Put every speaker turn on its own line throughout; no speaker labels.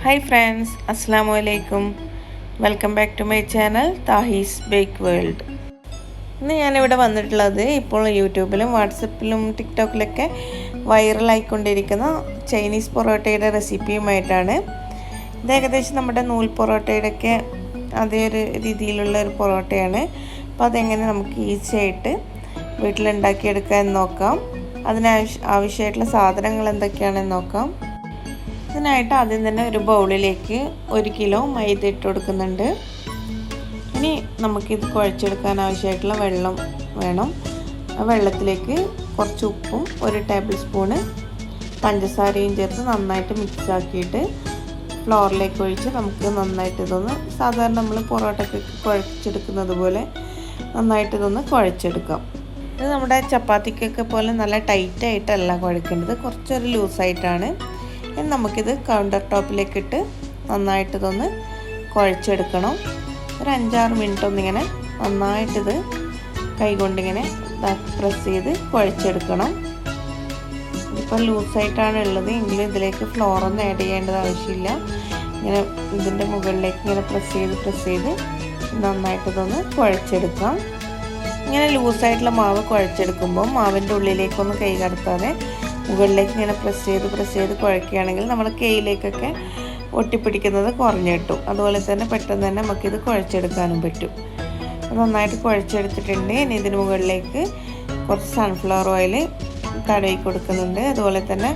Hi friends, Assalamu alaikum. Welcome back to my channel THAHI'S Bake World. ഇന്ന് ഞാനിവിടെ വന്നിട്ടുള്ളത് ഇപ്പോൾ യൂട്യൂബിലും വാട്സപ്പിലും ടിക്ടോക്കിലൊക്കെ വൈറലായിക്കൊണ്ടിരിക്കുന്ന ചൈനീസ് പൊറോട്ടയുടെ റെസിപ്പിയുമായിട്ടാണ്. ഇത് ഏകദേശം നമ്മുടെ നൂൽ പൊറോട്ടയുടെയൊക്കെ അതേ ഒരു രീതിയിലുള്ള ഒരു പൊറോട്ടയാണ്. അപ്പോൾ അതെങ്ങനെ നമുക്ക് ഈസി ആയിട്ട് വീട്ടിലുണ്ടാക്കിയെടുക്കാൻ നോക്കാം. ആവശ്യമായിട്ടുള്ള സാധനങ്ങൾ എന്തൊക്കെയാണെന്ന് നോക്കാം. ഇതിനായിട്ട് ആദ്യം തന്നെ ഒരു ബൗളിലേക്ക് 1 കിലോ മൈദ ഇട്ട് കൊടുക്കുന്നുണ്ട്. ഇനി നമുക്കിത് കുഴച്ചെടുക്കാൻ ആവശ്യമായിട്ടുള്ള വെള്ളം വേണം. ആ വെള്ളത്തിലേക്ക് കുറച്ച് ഉപ്പും 1 ടേബിൾ സ്പൂണ് പഞ്ചസാരയും ചേർത്ത് നന്നായിട്ട് മിക്സ് ആക്കിയിട്ട് ഫ്ലോറിലേക്ക് ഒഴിച്ച് നമുക്ക് നന്നായിട്ട് ഇതൊന്ന് സാധാരണ നമ്മൾ പൊറോട്ടയ്ക്ക് കുഴച്ചെടുക്കുന്നത് പോലെ നന്നായിട്ട് ഇതൊന്ന് കുഴച്ചെടുക്കാം. ഇത് നമ്മുടെ ചപ്പാത്തിക്കൊക്കെ പോലെ നല്ല ടൈറ്റായിട്ടല്ല കുഴക്കേണ്ടത്, കുറച്ചൊരു ലൂസായിട്ടാണ്. ഇനി നമുക്കിത് കൗണ്ടർ ടോപ്പിലേക്കിട്ട് നന്നായിട്ടിതൊന്ന് കുഴച്ചെടുക്കണം. ഒരു 5-6 മിനിറ്റ് ഒന്നിങ്ങനെ നന്നായിട്ടിത് കൈകൊണ്ടിങ്ങനെ പ്രസ് ചെയ്ത് കുഴച്ചെടുക്കണം. ഇതിപ്പോൾ ലൂസായിട്ടാണ് ഉള്ളത് എങ്കിലും ഇതിലേക്ക് ഫ്ലോറൊന്നും ആഡ് ചെയ്യേണ്ടത് ആവശ്യമില്ല. ഇങ്ങനെ ഇതിൻ്റെ മുകളിലേക്ക് ഇങ്ങനെ പ്രസ് ചെയ്ത് നന്നായിട്ടിതൊന്ന് കുഴച്ചെടുക്കാം. ഇങ്ങനെ ലൂസായിട്ടുള്ള മാവ് കുഴച്ചെടുക്കുമ്പോൾ മാവിൻ്റെ ഉള്ളിലേക്കൊന്നും കൈ കടത്താതെ മുകളിലേക്ക് ഇങ്ങനെ പ്രസ് ചെയ്ത് കുഴക്കുകയാണെങ്കിൽ നമ്മൾ കൈയിലേക്കൊക്കെ ഒട്ടിപ്പിടിക്കുന്നത് കുറഞ്ഞു കിട്ടും. അതുപോലെ തന്നെ പെട്ടെന്ന് തന്നെ നമുക്കിത് കുഴച്ചെടുക്കാനും പറ്റും. നന്നായിട്ട് കുഴച്ചെടുത്തിട്ടുണ്ട്. ഇനി ഇതിന് മുകളിലേക്ക് കുറച്ച് സൺഫ്ലവർ ഓയിൽ തടവി കൊടുക്കുന്നുണ്ട്. അതുപോലെ തന്നെ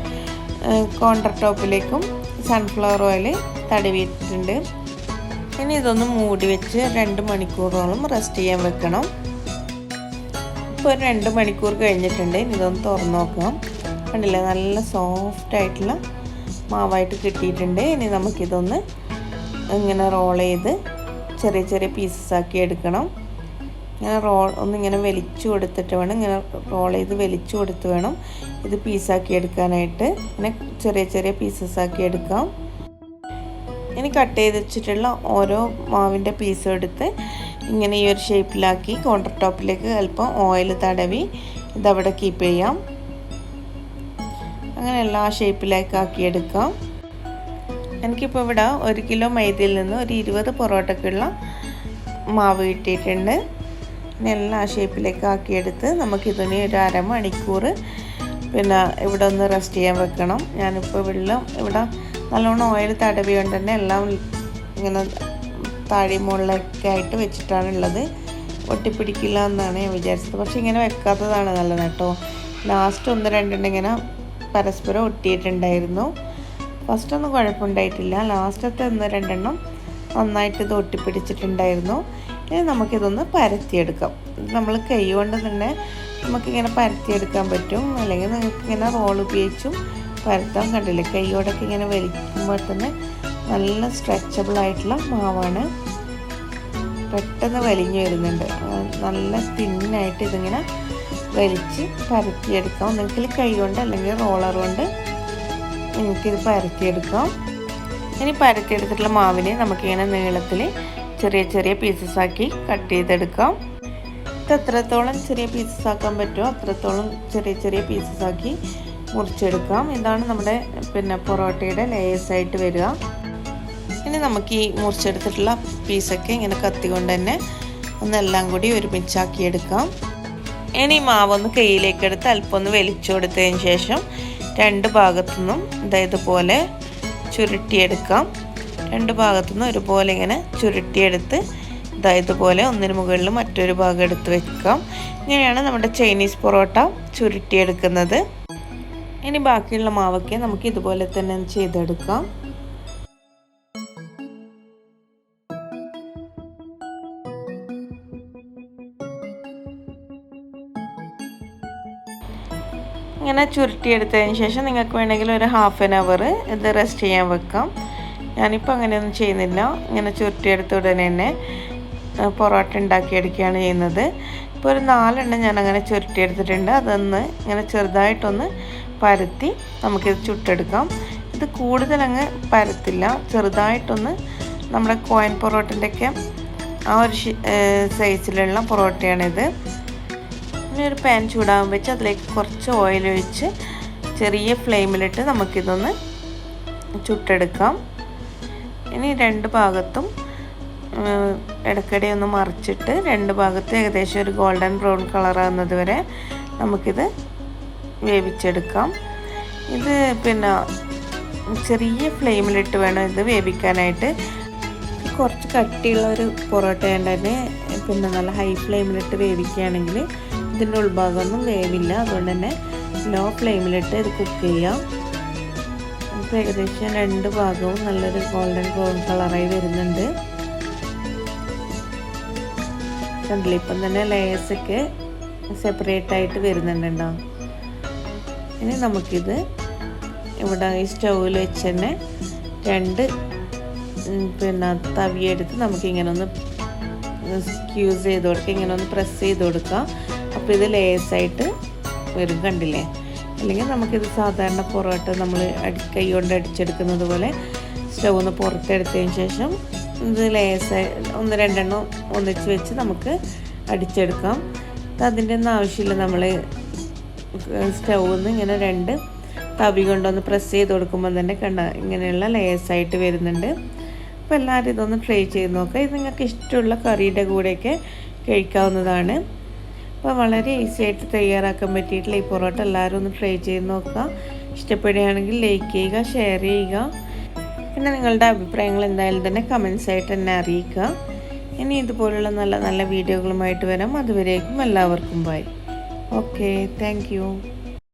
കൗണ്ടർ ടോപ്പിലേക്കും സൺഫ്ലവർ ഓയിൽ തടവിയിട്ടുണ്ട്. ഇനി ഇതൊന്ന് മൂടി വെച്ച് 2 മണിക്കൂറോളം റെസ്റ്റ് ചെയ്യാൻ വെക്കണം. ഇപ്പോൾ ഒരു 2 മണിക്കൂർ കഴിഞ്ഞിട്ടുണ്ട്. ഇനി ഇതൊന്ന് തുറന്ന് നോക്കാം. കണ്ടില്ലേ, നല്ല സോഫ്റ്റ് ആയിട്ടുള്ള മാവായിട്ട് കിട്ടിയിട്ടുണ്ട്. ഇനി നമുക്കിതൊന്ന് ഇങ്ങനെ റോൾ ചെയ്ത് ചെറിയ പീസസ് ആക്കി എടുക്കണം. ഇങ്ങനെ ഒന്നിങ്ങനെ വലിച്ചു കൊടുത്തിട്ട് വേണം, ഇങ്ങനെ റോൾ ചെയ്ത് വലിച്ചു കൊടുത്ത് വേണം ഇത് പീസാക്കി എടുക്കാനായിട്ട്. ഇങ്ങനെ ചെറിയ പീസസ് ആക്കി എടുക്കാം. ഇനി കട്ട് ചെയ്ത് വെച്ചിട്ടുള്ള ഓരോ മാവിൻ്റെ പീസും എടുത്ത് ഇങ്ങനെ ഈ ഒരു ഷേപ്പിലാക്കി കൗണ്ടർ ടോപ്പിലേക്ക് അല്പം ഓയിൽ തടവി ഇതവിടെ കീപ്പ് ചെയ്യാം. അങ്ങനെ എല്ലാ ഷേപ്പിലേക്ക് ആക്കിയെടുക്കാം. എനിക്കിപ്പോൾ ഇവിടെ 1 കിലോ മൈദയിൽ നിന്ന് ഒരു 20 പൊറോട്ടയ്ക്കുള്ള മാവ് കിട്ടിയിട്ടുണ്ട്. ഇനി എല്ലാ ഷേപ്പിലേക്ക് ആക്കിയെടുത്ത് നമുക്കിതിന് ഒരു 1/2 മണിക്കൂർ ഇവിടെ ഒന്ന് റെസ്റ്റ് ചെയ്യാൻ വെക്കണം. ഞാനിപ്പോൾ ഇവിടെ നല്ലോണം ഓയിൽ തടവി കൊണ്ട് തന്നെ എല്ലാം ഇങ്ങനെ താഴെ മുകളിലൊക്കെ ആയിട്ട് വെച്ചിട്ടാണുള്ളത്. ഒട്ടിപ്പിടിക്കില്ല എന്നാണ് ഞാൻ വിചാരിച്ചത്. പക്ഷേ ഇങ്ങനെ വെക്കാത്തതാണ് നല്ലത് കേട്ടോ. ലാസ്റ്റ് 1-2 ഇങ്ങനെ പരസ്പരം ഒട്ടിയിട്ടുണ്ടായിരുന്നു. ഫസ്റ്റൊന്നും കുഴപ്പമുണ്ടായിട്ടില്ല. ലാസ്റ്റത്തെ 1-2 നന്നായിട്ട് ഇത് ഒട്ടിപ്പിടിച്ചിട്ടുണ്ടായിരുന്നു. ഇനി നമുക്കിതൊന്ന് പരത്തിയെടുക്കാം. നമ്മൾ കൈ കൊണ്ട് തന്നെ നമുക്കിങ്ങനെ പരത്തിയെടുക്കാൻ പറ്റും, അല്ലെങ്കിൽ നിങ്ങൾക്കിങ്ങനെ റോൾ ഉപയോഗിച്ചും പരത്താൻ. കണ്ടില്ലേ, കൈയോടൊക്കെ ഇങ്ങനെ വലിക്കുമ്പോൾ തന്നെ നല്ല സ്ട്രെച്ചബിൾ ആയിട്ടുള്ള മാവാണ്. പെട്ടെന്ന് വലിഞ്ഞു വരുന്നുണ്ട്. നല്ല തിന്നായിട്ട് ഇതിങ്ങനെ വലിച്ച് പരത്തിയെടുക്കാം. ഒന്നെങ്കിൽ കൈ കൊണ്ട് അല്ലെങ്കിൽ റോളർ കൊണ്ട് നിങ്ങൾക്കിത് പരത്തിയെടുക്കാം. ഇനി പരത്തിയെടുത്തിട്ടുള്ള മാവിനെ നമുക്കിങ്ങനെ നീളത്തിൽ ചെറിയ പീസസ് ആക്കി കട്ട് ചെയ്തെടുക്കാം. ഇത് എത്രത്തോളം ചെറിയ പീസസ് ആക്കാൻ പറ്റുമോ അത്രത്തോളം ചെറിയ പീസസ് ആക്കി മുറിച്ചെടുക്കാം. ഇതാണ് നമ്മുടെ പൊറോട്ടയുടെ ലേയേഴ്സായിട്ട് വരിക. ഇനി നമുക്ക് ഈ മുറിച്ചെടുത്തിട്ടുള്ള പീസൊക്കെ ഇങ്ങനെ കത്തി കൊണ്ട് തന്നെ ഒന്നെല്ലാം കൂടി ഒരുമിച്ചാക്കിയെടുക്കാം. ഇനി മാവൊന്ന് കയ്യിലേക്ക് എടുത്ത് അല്പം ഒന്ന് വലിച്ചു കൊടുത്തതിന് ശേഷം 2 ഭാഗത്തുനിന്നും ഇതുപോലെ ചുരുട്ടിയെടുക്കാം. 2 ഭാഗത്തുനിന്നും ഒരുപോലെ ഇങ്ങനെ ചുരുട്ടിയെടുത്ത് ഇതുപോലെ ഒന്നിന് മുകളിൽ മറ്റൊരു ഭാഗം എടുത്ത് വെക്കാം. ഇങ്ങനെയാണ് നമ്മുടെ ചൈനീസ് പൊറോട്ട ചുരുട്ടിയെടുക്കുന്നത്. ഇനി ബാക്കിയുള്ള മാവൊക്കെ നമുക്ക് ഇതുപോലെ തന്നെ ചെയ്തെടുക്കാം. ഇങ്ങനെ ചുരുട്ടിയെടുത്തതിന് ശേഷം നിങ്ങൾക്ക് വേണമെങ്കിൽ ഒരു 1/2 hour ഇത് റെസ്റ്റ് ചെയ്യാൻ വെക്കാം. ഞാനിപ്പോൾ അങ്ങനെയൊന്നും ചെയ്യുന്നില്ല. ഇങ്ങനെ ചുരുട്ടിയെടുത്ത ഉടനെ തന്നെ പൊറോട്ട ഉണ്ടാക്കിയെടുക്കുകയാണ് ചെയ്യുന്നത്. ഇപ്പോൾ ഒരു 4 ഞാനങ്ങനെ ചുരുട്ടിയെടുത്തിട്ടുണ്ട്. അതൊന്ന് ഇങ്ങനെ ചെറുതായിട്ടൊന്ന് പരത്തി നമുക്കിത് ചുട്ടെടുക്കാം. ഇത് കൂടുതലങ്ങ് പരത്തില്ല, ചെറുതായിട്ടൊന്ന് നമ്മുടെ കോയിൻ പൊറോട്ടൻ്റെയൊക്കെ ആ ഒരു സൈസിലുള്ള പൊറോട്ടയാണിത്. ഇനി ഒരു പാൻ ചൂടാകാൻ വെച്ച് അതിലേക്ക് കുറച്ച് ഓയിൽ ഒഴിച്ച് ചെറിയ ഫ്ലെയിമിലിട്ട് നമുക്കിതൊന്ന് ചുട്ടെടുക്കാം. ഇനി രണ്ട് ഭാഗത്തും ഇടയ്ക്കിടെ ഒന്ന് മറിച്ചിട്ട് രണ്ട് ഭാഗത്തും ഏകദേശം ഒരു ഗോൾഡൻ ബ്രൗൺ കളറാകുന്നത് വരെ നമുക്കിത് വേവിച്ചെടുക്കാം. ഇത് പിന്നെ ചെറിയ ഫ്ലെയിമിലിട്ട് വേണം ഇത് വേവിക്കാനായിട്ട്. കുറച്ച് കട്ടിയുള്ള ഒരു പൊറോട്ട തന്നെ പിന്നെ നല്ല ഹൈ ഫ്ലെയിമിലിട്ട് വേവിക്കുകയാണെങ്കിൽ ഇതിൻ്റെ ഉൾഭാഗമൊന്നും വേവില്ല. അതുകൊണ്ട് തന്നെ ലോ ഫ്ലെയിമിലിട്ട് ഇത് കുക്ക് ചെയ്യാം. അപ്പോൾ ഏകദേശം രണ്ട് ഭാഗവും നല്ലൊരു ഗോൾഡൻ ബ്രൗൺ കളറായി വരുന്നുണ്ട്. കണ്ടില്ല, ഇപ്പം തന്നെ ലേയേഴ്സൊക്കെ സെപ്പറേറ്റ് ആയിട്ട് വരുന്നുണ്ടോ. ഇനി നമുക്കിത് ഇവിടെ ഈ സ്റ്റൗവിൽ വെച്ച് തന്നെ രണ്ട് പിന്നെ തവിയെടുത്ത് നമുക്കിങ്ങനെ ഒന്ന് സ്ക്യൂസ് ചെയ്ത് കൊടുക്കുക, ഇങ്ങനെ ഒന്ന് പ്രസ് ചെയ്ത് കൊടുക്കുക. അപ്പോൾ ഇത് ലേസായിട്ട് വരും, കണ്ടില്ലേ. അല്ലെങ്കിൽ നമുക്കിത് സാധാരണ പൊറോട്ട നമ്മൾ കൈ കൊണ്ട് അടിച്ചെടുക്കുന്നത് പോലെ സ്റ്റൗവിൽ നിന്ന് പുറത്തെടുത്തതിന് ശേഷം ഇത് ലേസായി ഒന്ന് രണ്ടെണ്ണം ഒന്നിച്ച് വെച്ച് നമുക്ക് അടിച്ചെടുക്കാം. അതിൻ്റെ ഒന്നും ആവശ്യമില്ല. നമ്മൾ സ്റ്റൗവിൽ നിന്ന് ഇങ്ങനെ രണ്ട് തവി കൊണ്ടൊന്ന് പ്രസ് ചെയ്ത് കൊടുക്കുമ്പോൾ തന്നെ കണ്ട ഇങ്ങനെയുള്ള ലേസായിട്ട് വരുന്നുണ്ട്. അപ്പോൾ എല്ലാവരും ഇതൊന്ന് ട്രൈ ചെയ്ത് നോക്കുക. ഇത് നിങ്ങൾക്ക് ഇഷ്ടമുള്ള കറിയുടെ കൂടെയൊക്കെ കഴിക്കാവുന്നതാണ്. അപ്പോൾ വളരെ ഈസി ആയിട്ട് തയ്യാറാക്കാൻ പറ്റിയിട്ടുള്ള ഈ പൊറോട്ട എല്ലാവരും ഒന്ന് ട്രൈ ചെയ്ത് നോക്കുക. ഇഷ്ടപ്പെടുകയാണെങ്കിൽ ലൈക്ക് ചെയ്യുക, ഷെയർ ചെയ്യുക. പിന്നെ നിങ്ങളുടെ അഭിപ്രായങ്ങൾ എന്തായാലും തന്നെ കമൻസ് ആയിട്ട് എന്നെ അറിയിക്കുക. ഇനി ഇതുപോലുള്ള നല്ല നല്ല വീഡിയോകളുമായിട്ട് വരാം. അതുവരേക്കും എല്ലാവർക്കും ബൈ. Okay, thank you.